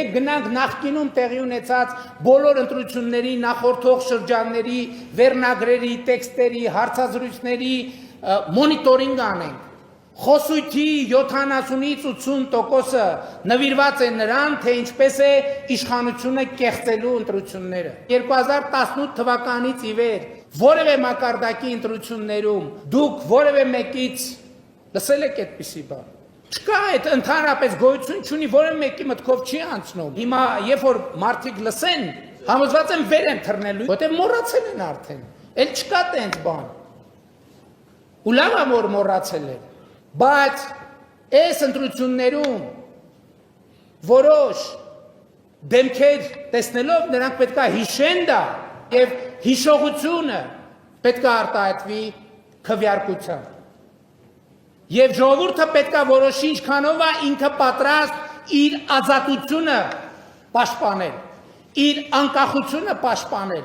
Եկեք գնանք նախկինում տեղի ունեցած բոլոր ընտրությունների, նախորդող շրջանների, վերնագրերի, տեքստերի, հարցազրույցների մոնիտորինգ անենք։ Խոսույթի 70-ից 80%-ը նվիրված է նրան, թե ինչպես է իշխանությունը կեղծելու ընտրությունները։ 2018 թվականից ի վեր որևէ մակարդակի ընտրություններում դուք որևէ մեկից լսել եք այդպիսի բան։ Չկա այդ ընդհանրապես գոյություն չունի, որևէ մեկի մտքով չի անցնում։ Հիմա երբ որ մարդիկ լսեն, համոզված եմ վեր են թռնելու, որտեղ մոռացել են արդեն։ Էլ չկա տենց բան։ Ու լավ է որ մոռացել են։ Բայց այս ընտրություններում որոշ դեմքեր տեսնելով նրանք պետք է հիշեն դա եւ հիշողությունը պետք է արտահայտվի քվեարկությամբ։ Եվ ժողովուրդը պետք է որոշի ինչքանով է ինքը պատրաստ իր ազատությունը պաշտպանել, իր անկախությունը պաշտպանել։